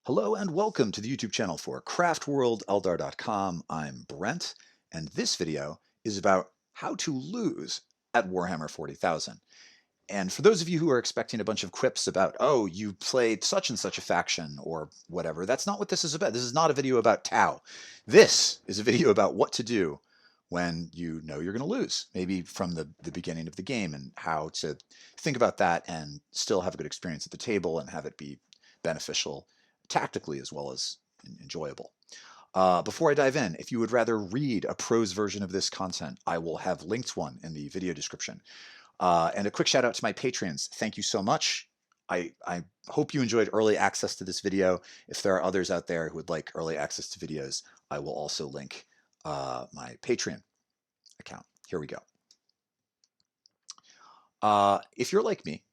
Hello and welcome to the YouTube channel for craftworldeldar.com. I'm Brent, and this video is about how to lose at Warhammer 40,000. And for those of you who are expecting a bunch of quips about, oh, you played such and such a faction or whatever, that's not what this is about. This is not a video about Tau. This is a video about what to do when you know you're going to lose, maybe from the beginning of the game, and how to think about that and still have a good experience at the table and have it be beneficial tactically as well as enjoyable. Before I dive in, if you would rather read a prose version of this content, I will have linked one in the video description. And a quick shout out to my patrons. Thank you so much. I hope you enjoyed early access to this video. If there are others out there who would like early access to videos, I will also link my Patreon account. Here we go. If you're like me,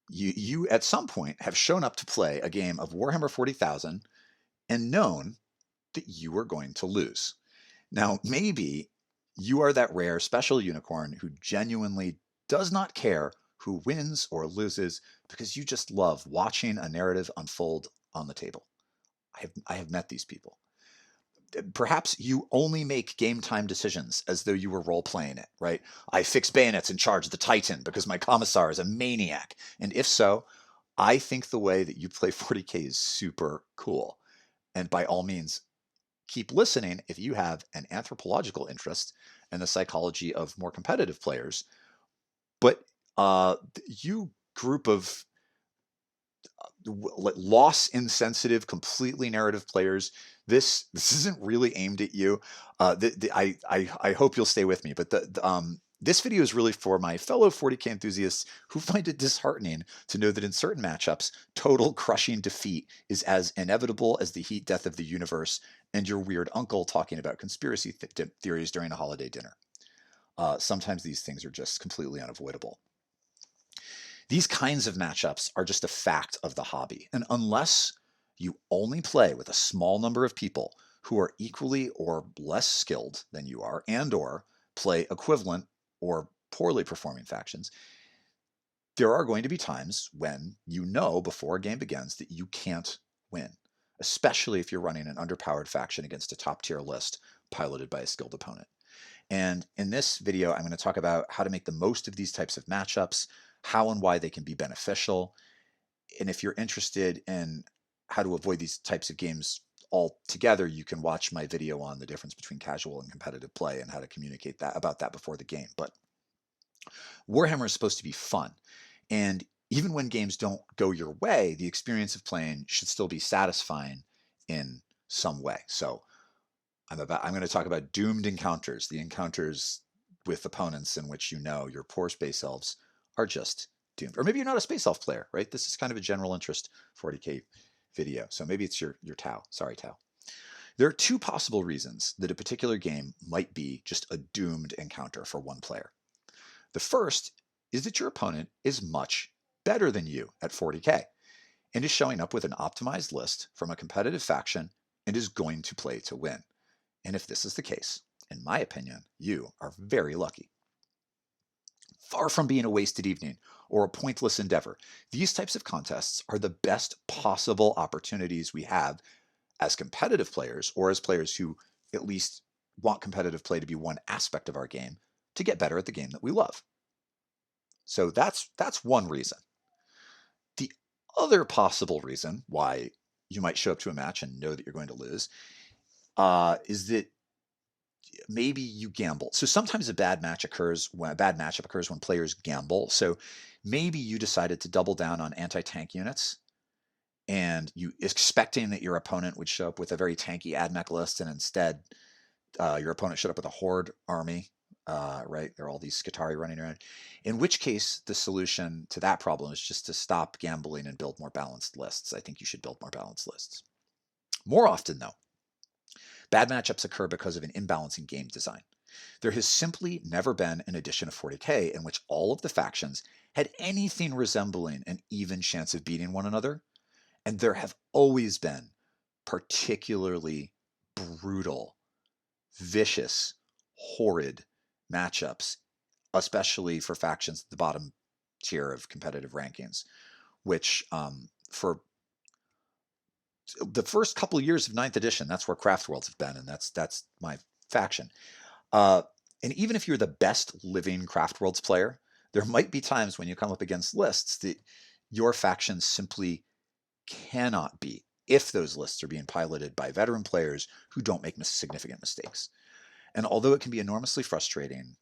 you at some point have shown up to play a game of Warhammer 40,000 and known that you are going to lose. Now, maybe you are that rare special unicorn who genuinely does not care who wins or loses because you just love watching a narrative unfold on the table. I have met these people. Perhaps you only make game time decisions as though you were role playing it, right? I fix bayonets and charge the Titan because my commissar is a maniac. And if so, I think the way that you play 40K is super cool. And by all means, keep listening if you have an anthropological interest in the psychology of more competitive players. But you group of loss insensitive, completely narrative players, this isn't really aimed at you. I hope you'll stay with me. But this video is really for my fellow 40K enthusiasts who find it disheartening to know that in certain matchups, total crushing defeat is as inevitable as the heat death of the universe and your weird uncle talking about conspiracy theories during a holiday dinner. Sometimes these things are just completely unavoidable. These kinds of matchups are just a fact of the hobby. And unless you only play with a small number of people who are equally or less skilled than you are and or play equivalent or poorly performing factions, there are going to be times when you know before a game begins that you can't win, especially if you're running an underpowered faction against a top tier list piloted by a skilled opponent. And in this video, I'm going to talk about how to make the most of these types of matchups, how and why they can be beneficial. And if you're interested in how to avoid these types of games altogether, you can watch my video on the difference between casual and competitive play and how to communicate about that before the game. But Warhammer is supposed to be fun. And even when games don't go your way, the experience of playing should still be satisfying in some way. So I'm going to talk about doomed encounters, the encounters with opponents in which you know your poor space elves are just doomed. Or maybe you're not a space elf player, right? This is kind of a general interest 40K video. So maybe it's your Tau. Sorry, Tau. There are two possible reasons that a particular game might be just a doomed encounter for one player. The first is that your opponent is much better than you at 40K and is showing up with an optimized list from a competitive faction and is going to play to win. And if this is the case, in my opinion, you are very lucky. Far from being a wasted evening or a pointless endeavor, these types of contests are the best possible opportunities we have as competitive players or as players who at least want competitive play to be one aspect of our game to get better at the game that we love. So that's one reason. The other possible reason why you might show up to a match and know that you're going to lose is that maybe you gamble. So sometimes a bad matchup occurs when players gamble. So maybe you decided to double down on anti-tank units and you expecting that your opponent would show up with a very tanky AdMech list, and instead your opponent showed up with a horde army, right? There are all these Skitarii running around. In which case, the solution to that problem is just to stop gambling and build more balanced lists. I think you should build more balanced lists. More often, though, bad matchups occur because of an imbalance in game design. There has simply never been an edition of 40K in which all of the factions had anything resembling an even chance of beating one another, and there have always been particularly brutal, vicious, horrid matchups, especially for factions at the bottom tier of competitive rankings, which for the first couple of years of ninth edition, that's where craft worlds have been, and that's my faction. Uh, and even if you're the best living craft worlds player, there might be times when you come up against lists that your faction simply cannot beat if those lists are being piloted by veteran players who don't make significant mistakes. And although it can be enormously frustrating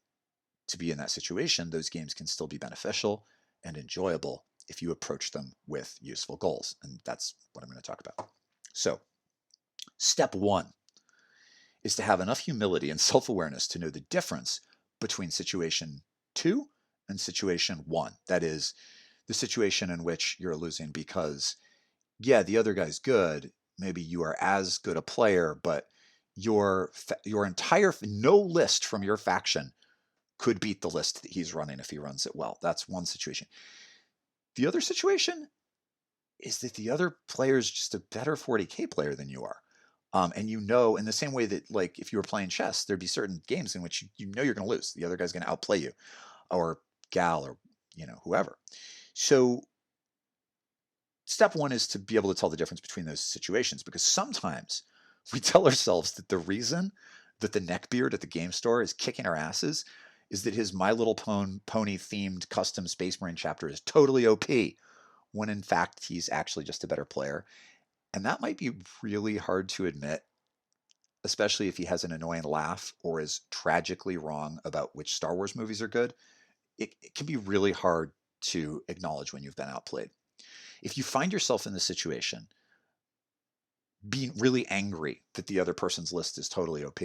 to be in that situation, those games can still be beneficial and enjoyable if you approach them with useful goals. And that's what I'm going to talk about. So, step one is to have enough humility and self awareness to know the difference between situation two and situation one. That is, the situation in which you're losing because, yeah, the other guy's good. Maybe you are as good a player, but your entire no list from your faction could beat the list that he's running if he runs it well. That's one situation. The other situation is that the other player is just a better 40K player than you are. And you know, in the same way that, like, if you were playing chess, there'd be certain games in which you know you're going to lose. The other guy's going to outplay you, or gal, or whoever. So step one is to be able to tell the difference between those situations, because sometimes we tell ourselves that the reason that the neckbeard at the game store is kicking our asses is that his My Little Pony themed custom Space Marine chapter is totally OP, when in fact he's actually just a better player. And that might be really hard to admit, especially if he has an annoying laugh or is tragically wrong about which Star Wars movies are good. It can be really hard to acknowledge when you've been outplayed. If you find yourself in this situation, being really angry that the other person's list is totally OP,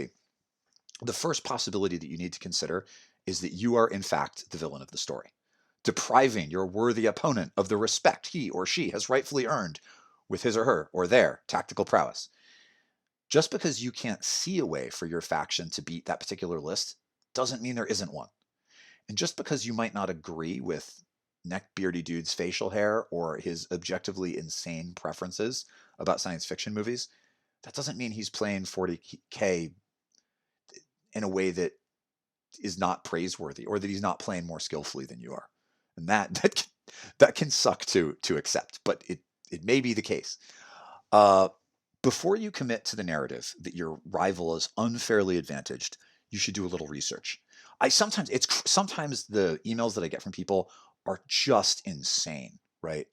the first possibility that you need to consider is that you are, in fact, the villain of the story, depriving your worthy opponent of the respect he or she has rightfully earned with his or her or their tactical prowess. Just because you can't see a way for your faction to beat that particular list doesn't mean there isn't one. And just because you might not agree with neckbeardy dude's facial hair or his objectively insane preferences about science fiction movies, that doesn't mean he's playing 40K in a way that is not praiseworthy, or that he's not playing more skillfully than you are. And that can suck to accept, but it may be the case. Uh, Before you commit to the narrative that your rival is unfairly advantaged, you should do a little research. Sometimes the emails that I get from people are just insane, right?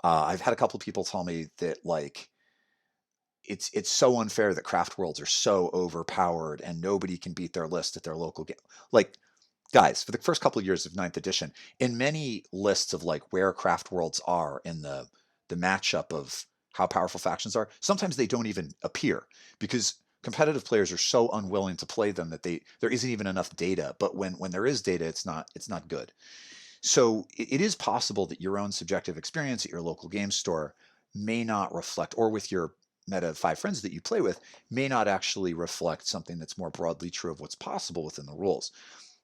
I've had a couple of people tell me that, like, it's so unfair that craft worlds are so overpowered and nobody can beat their list at their local game. Like, guys, for the first couple of years of ninth edition, in many lists of, like, where craft worlds are in the matchup of how powerful factions are, sometimes they don't even appear because competitive players are so unwilling to play them that there isn't even enough data. But when there is data, it's not good. So it is possible that your own subjective experience at your local game store may not reflect, or with your meta of 5 friends that you play with, may not actually reflect something that's more broadly true of what's possible within the rules.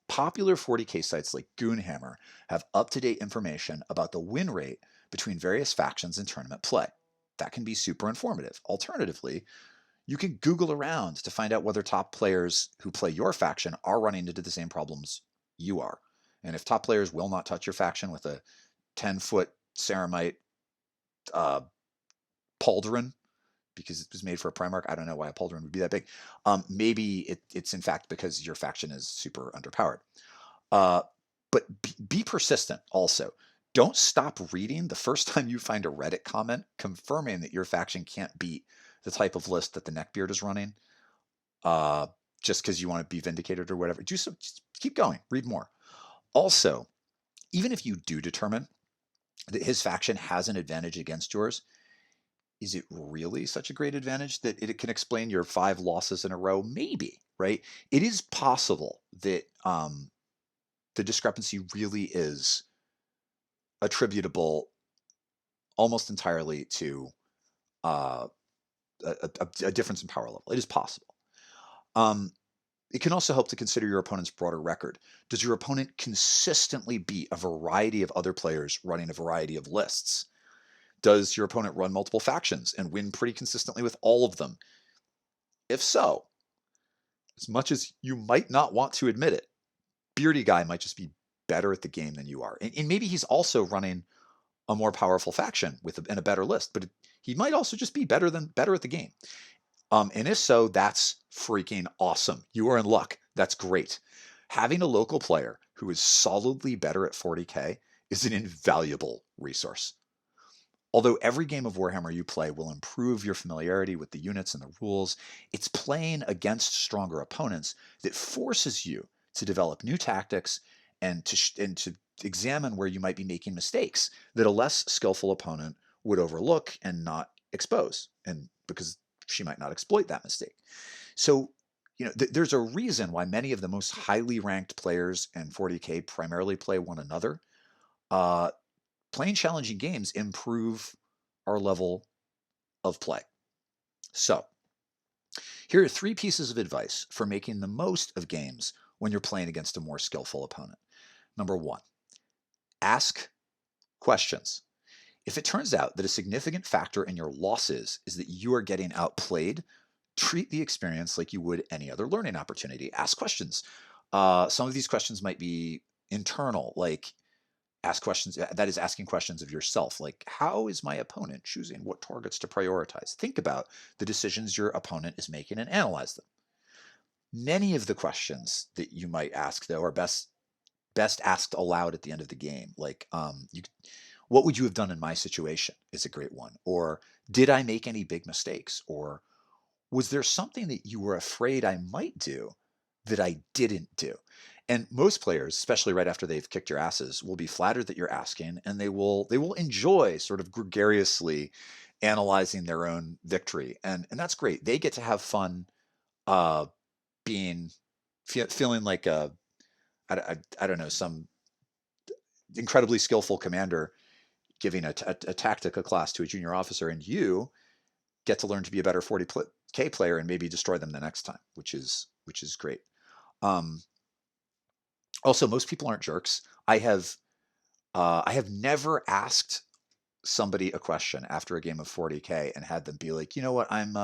Popular 40K sites like Goonhammer have up-to-date information about the win rate between various factions in tournament play. That can be super informative. Alternatively, you can Google around to find out whether top players who play your faction are running into the same problems you are. And if top players will not touch your faction with a 10-foot ceramite uh, pauldron, because it was made for a Primarch, I don't know why a pauldron would be that big. Maybe it's in fact because your faction is super underpowered. Uh, but be persistent also. Don't stop reading the first time you find a Reddit comment confirming that your faction can't beat the type of list that the neckbeard is running, uh, just because you want to be vindicated or whatever. Just keep going, read more. Also, even if you do determine that his faction has an advantage against yours, is it really such a great advantage that it can explain your 5 losses in a row? Maybe, right? It is possible that the discrepancy really is attributable almost entirely to uh, a difference in power level. It is possible. Um, it can also help to consider your opponent's broader record. Does your opponent consistently beat a variety of other players running a variety of lists? Does your opponent run multiple factions and win pretty consistently with all of them? If so, as much as you might not want to admit it, Beardy Guy might just be better at the game than you are. And maybe he's also running a more powerful faction and a better list, but he might also just be better at the game. And if so, that's freaking awesome. You are in luck. That's great. Having a local player who is solidly better at 40K is an invaluable resource. Although every game of Warhammer you play will improve your familiarity with the units and the rules, it's playing against stronger opponents that forces you to develop new tactics and to examine where you might be making mistakes that a less skillful opponent would overlook and not expose, and because she might not exploit that mistake. So, there's a reason why many of the most highly ranked players in 40K primarily play one another. Uh, Playing challenging games improve our level of play. So, here are 3 pieces of advice for making the most of games when you're playing against a more skillful opponent. Number 1, ask questions. If it turns out that a significant factor in your losses is that you are getting outplayed, treat the experience like you would any other learning opportunity. Ask questions. Some of these questions might be internal, like ask questions, that is asking questions of yourself, like how is my opponent choosing what targets to prioritize? Think about the decisions your opponent is making and analyze them. Many of the questions that you might ask, though, are best asked aloud at the end of the game, like what would you have done in my situation is a great one, or did I make any big mistakes, or was there something that you were afraid I might do that I didn't do? And most players, especially right after they've kicked your asses, will be flattered that you're asking, and they will enjoy sort of gregariously analyzing their own victory, and that's great. They get to have fun, uh, being feeling like I don't know, some incredibly skillful commander giving a tactica class to a junior officer, and you get to learn to be a better 40K player and maybe destroy them the next time, which is great. Um, Also, most people aren't jerks. I have never asked somebody a question after a game of 40K and had them be like, you know what, I'm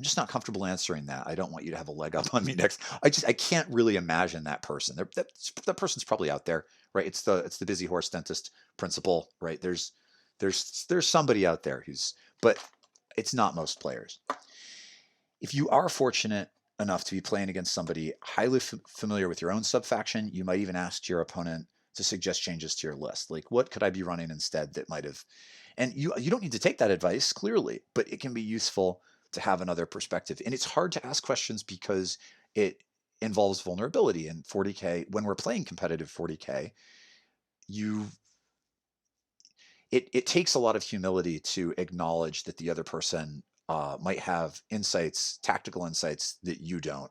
just not comfortable answering that. I don't want you to have a leg up on me next. I can't really imagine that person. That person's probably out there, right? It's the busy horse dentist principle, right? There's somebody out there but it's not most players. If you are fortunate enough to be playing against somebody highly familiar with your own subfaction, you might even ask your opponent to suggest changes to your list. Like, what could I be running instead that might have? And you don't need to take that advice clearly, but it can be useful to have another perspective. And it's hard to ask questions because it involves vulnerability. And 40K, when we're playing competitive 40K, you it takes a lot of humility to acknowledge that the other person might have insights, tactical insights that you don't,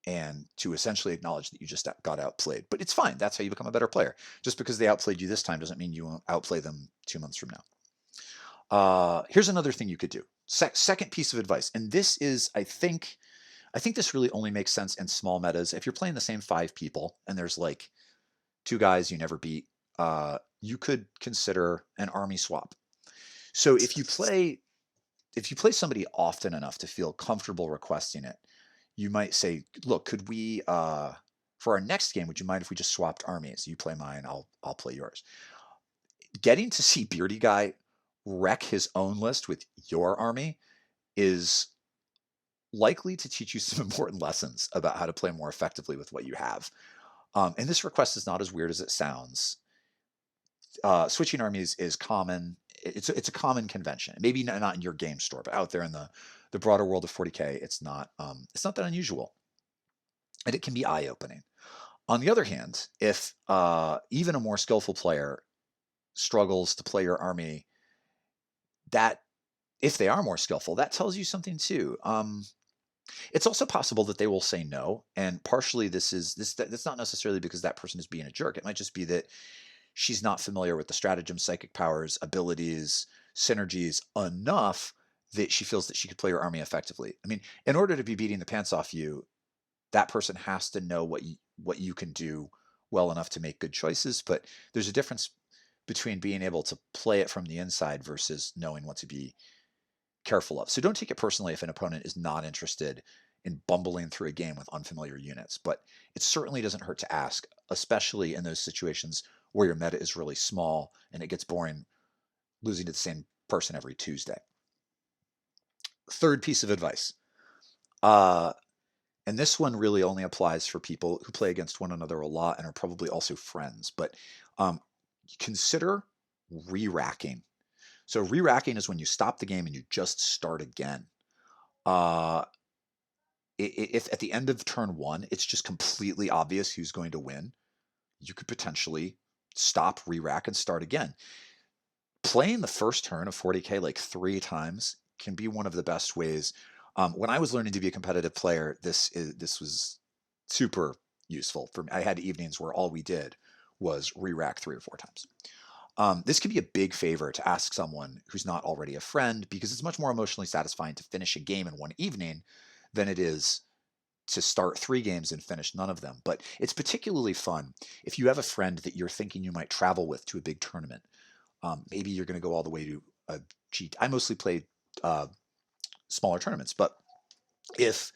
and to essentially acknowledge that you just got outplayed. But it's fine. That's how you become a better player. Just because they outplayed you this time doesn't mean you won't outplay them 2 months from now. Here's another thing you could do. Second piece of advice, and this is, I think this really only makes sense in small metas. If you're playing the same 5 people and there's like 2 guys you never beat, you could consider an army swap. So if you play somebody often enough to feel comfortable requesting it, you might say, "Look, could we for our next game, would you mind if we just swapped armies? You play mine, I'll play yours." Getting to see Beardy Guy wreck his own list with your army is likely to teach you some important lessons about how to play more effectively with what you have. And this request is not as weird as it sounds. Switching armies is common. It's a common convention. Maybe not in your game store, but out there in the broader world of 40K, it's not that unusual, and it can be eye opening. On the other hand, if even a more skillful player struggles to play your army, that if they are more skillful, that tells you something too. It's also possible that they will say no, and partially that's not necessarily because that person is being a jerk. It might just be that she's not familiar with the stratagem, psychic powers, abilities, synergies enough that she feels that she could play her army effectively. I mean, in order to be beating the pants off you, that person has to know what you can do well enough to make good choices. But there's a difference between being able to play it from the inside versus knowing what to be careful of. So don't take it personally if an opponent is not interested in bumbling through a game with unfamiliar units. But it certainly doesn't hurt to ask, especially in those situations or your meta is really small and it gets boring losing to the same person every Tuesday. Third piece of advice. And this one really only applies for people who play against one another a lot and are probably also friends. But um, consider re-racking. So re-racking is when you stop the game and you just start again. Uh, if at the end of turn one, it's just completely obvious who's going to win, you could potentially stop, re-rack, and start again. Playing the first turn of 40K like 3 times can be one of the best ways. When I was learning to be a competitive player, this was super useful for me. I had evenings where all we did was re-rack 3 or 4 times. This could be a big favor to ask someone who's not already a friend, because it's much more emotionally satisfying to finish a game in one evening than it is to start 3 games and finish none of them. But it's particularly fun if you have a friend that you're thinking you might travel with to a big tournament. Maybe you're going to go all the way to a G. I mostly play uh, smaller tournaments, but if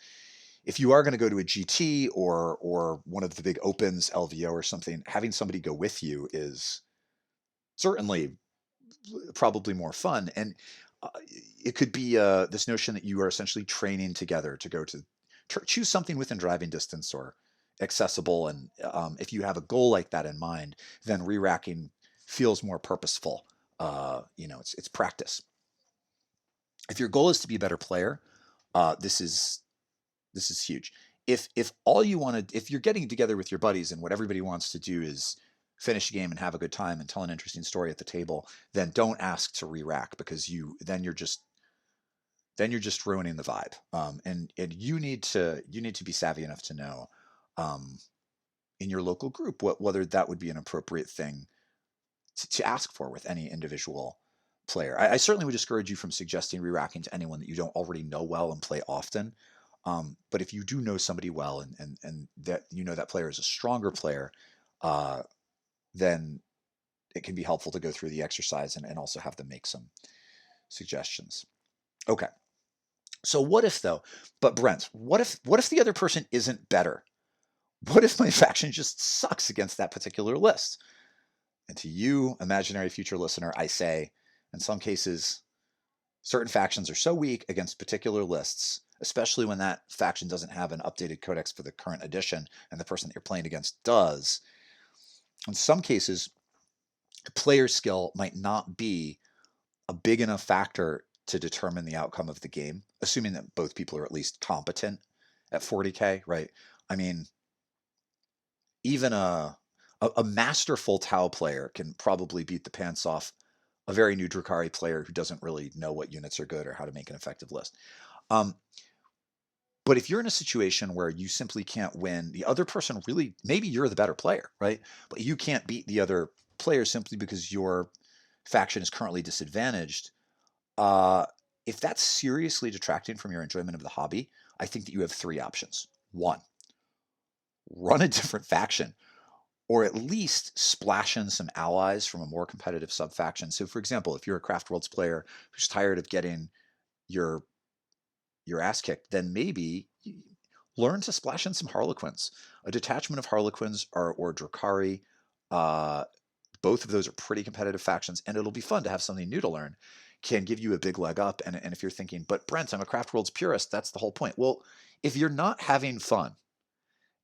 you are going to go to a GT or one of the big opens, LVO or something, having somebody go with you is certainly probably more fun. And it could be this notion that you are essentially training together to go to choose something within driving distance or accessible. And if you have a goal like that in mind, then re-racking feels more purposeful. It's practice. If your goal is to be a better player, this is huge. If all you want to, if you're getting together with your buddies and what everybody wants to do is finish a game and have a good time and tell an interesting story at the table, then don't ask to re-rack, because then you're just ruining the vibe. And you need to be savvy enough to know um, in your local group whether that would be an appropriate thing to ask for with any individual player. I certainly would discourage you from suggesting re-racking to anyone that you don't already know well and play often. But if you do know somebody well and that you know that player is a stronger player, uh, then it can be helpful to go through the exercise and also have them make some suggestions. Okay. So what if though? But Brent, what if the other person isn't better? What if my faction just sucks against that particular list? And to you, imaginary future listener, I say, in some cases, certain factions are so weak against particular lists, especially when that faction doesn't have an updated codex for the current edition and the person that you're playing against does. In some cases, player skill might not be a big enough factor to determine the outcome of the game, assuming that both people are at least competent at 40K, right? I mean, even a masterful Tau player can probably beat the pants off a very new Drukhari player who doesn't really know what units are good or how to make an effective list. Um, but if you're in a situation where you simply can't win, the other person really, maybe you're the better player, right? But you can't beat the other player simply because your faction is currently disadvantaged. Uh, if that's seriously detracting from your enjoyment of the hobby, I think that you have 3 options. 1, run a different faction, or at least splash in some allies from a more competitive sub-faction. So for example, if you're a Craft Worlds player who's tired of getting your ass kicked, then maybe learn to splash in some Harlequins. A detachment of Harlequins or Drukhari, uh, both of those are pretty competitive factions, and it'll be fun to have something new to learn. Can give you a big leg up. And if you're thinking, but Brent, I'm a Craft Worlds purist, that's the whole point. Well, if you're not having fun,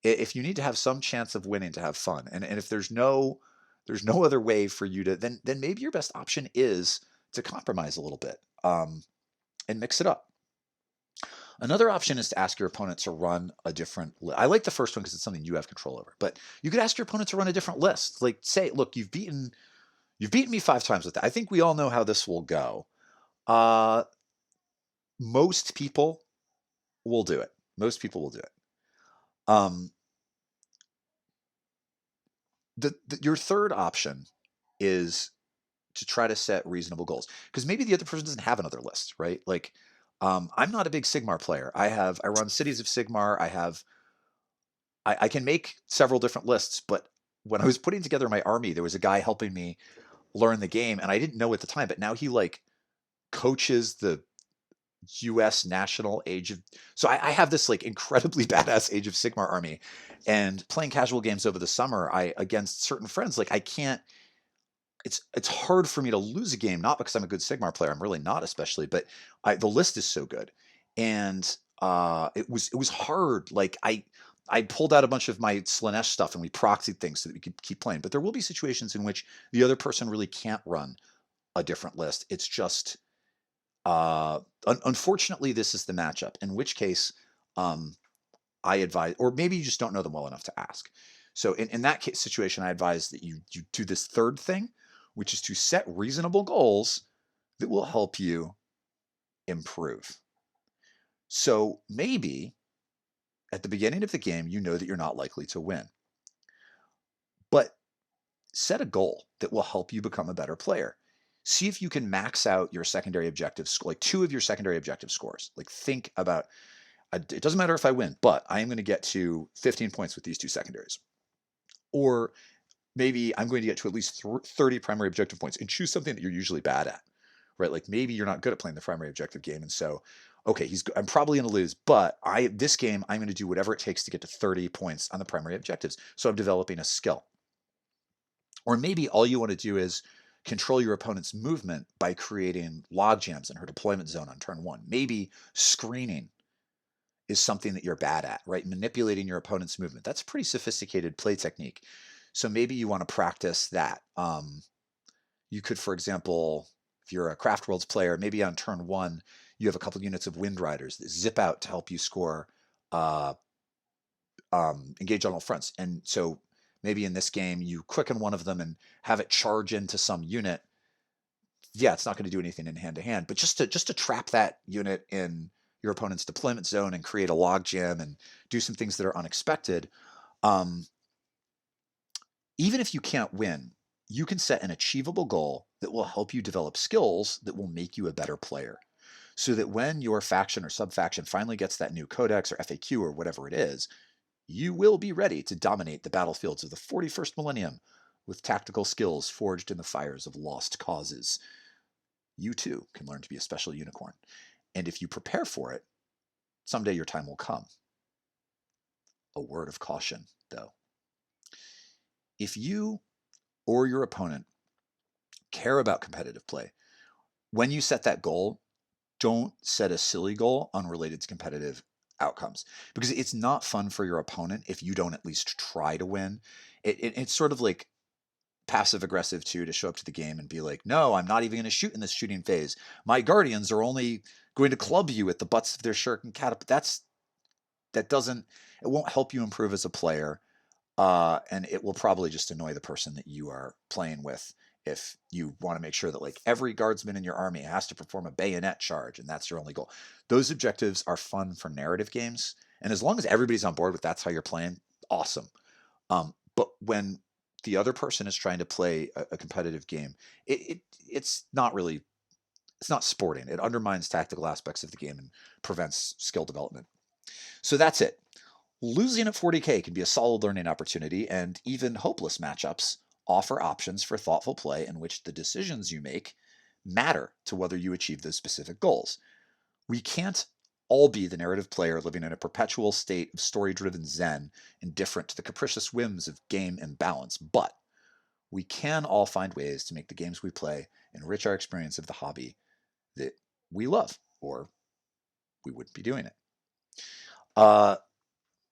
if you need to have some chance of winning to have fun, and if there's no other way for you to, then maybe your best option is to compromise a little bit, and mix it up. Another option is to ask your opponent to run a different list. I like the first one because it's something you have control over. But you could ask your opponent to run a different list. Like say, look, you've beaten me 5 times with that. I think we all know how this will go. Uh, most people will do it. Most people will do it. Um, your third option is to try to set reasonable goals, because maybe the other person doesn't have another list, right? Like, I'm not a big Sigmar player. I run Cities of Sigmar. I can make several different lists, but when I was putting together my army, there was a guy helping me learn the game, and I didn't know at the time, but now he like coaches US national Age of, so I have this like incredibly badass Age of Sigmar army, and playing casual games over the summer, I against certain friends, like I can't, it's hard for me to lose a game, not because I'm a good Sigmar player, I'm really not, especially, but the list is so good. And it was hard. Like I pulled out a bunch of my Slanesh stuff and we proxied things so that we could keep playing. But there will be situations in which the other person really can't run a different list. It's just unfortunately, this is the matchup. In which case, um, I advise, or maybe you just don't know them well enough to ask. So in that case, situation, I advise that you do this third thing, which is to set reasonable goals that will help you improve. So maybe at the beginning of the game, you know that you're not likely to win, but set a goal that will help you become a better player. See if you can max out your secondary objectives, like two of your secondary objective scores. Like think about, it doesn't matter if I win, but I am going to get to 15 points with these two secondaries. Or maybe I'm going to get to at least 30 primary objective points, and choose something that you're usually bad at, right? Like maybe you're not good at playing the primary objective game. And so, okay, I'm probably going to lose, but this game, I'm going to do whatever it takes to get to 30 points on the primary objectives. So I'm developing a skill. Or maybe all you want to do is control your opponent's movement by creating log jams in her deployment zone on turn one. Maybe screening is something that you're bad at, right? Manipulating your opponent's movement. That's a pretty sophisticated play technique. So maybe you want to practice that. You could, for example, if you're a Craft Worlds player, maybe on turn one, you have a couple units of Wind Riders that zip out to help you score uh, engage on all fronts. And so maybe in this game, you quicken one of them and have it charge into some unit. Yeah, it's not going to do anything in hand to hand, but just to trap that unit in your opponent's deployment zone and create a log jam and do some things that are unexpected. Um, Even if you can't win, you can set an achievable goal that will help you develop skills that will make you a better player. So that when your faction or sub-faction finally gets that new codex or FAQ or whatever it is, you will be ready to dominate the battlefields of the 41st millennium with tactical skills forged in the fires of lost causes. You too can learn to be a special unicorn. And if you prepare for it, someday your time will come. A word of caution, though. If you or your opponent care about competitive play, when you set that goal, don't set a silly goal unrelated to competitive outcomes, because it's not fun for your opponent if you don't at least try to win. It's sort of like passive aggressive too, to show up to the game and be like, no, I'm not even going to shoot in this shooting phase. My guardians are only going to club you at the butts of their shuriken catapult. That doesn't, it won't help you improve as a player. And it will probably just annoy the person that you are playing with if you want to make sure that like every guardsman in your army has to perform a bayonet charge and that's your only goal. Those objectives are fun for narrative games, and as long as everybody's on board with that's how you're playing, awesome. But when the other person is trying to play a competitive game, it's not really, it's not sporting. It undermines tactical aspects of the game and prevents skill development. So that's it. Losing at 40K can be a solid learning opportunity, and even hopeless matchups offer options for thoughtful play in which the decisions you make matter to whether you achieve those specific goals. We can't all be the narrative player living in a perpetual state of story-driven zen, indifferent to the capricious whims of game imbalance, but we can all find ways to make the games we play enrich our experience of the hobby that we love, or we wouldn't be doing it. Uh,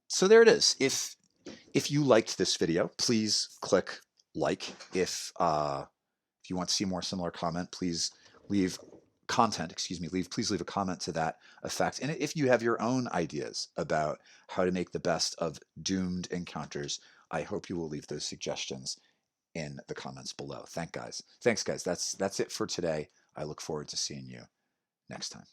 so there it is. If you liked this video, please click like. If you want to see more similar content, please leave please leave a comment to that effect. And if you have your own ideas about how to make the best of doomed encounters, I hope you will leave those suggestions in the comments below. Thanks guys. That's it for today. I look forward to seeing you next time.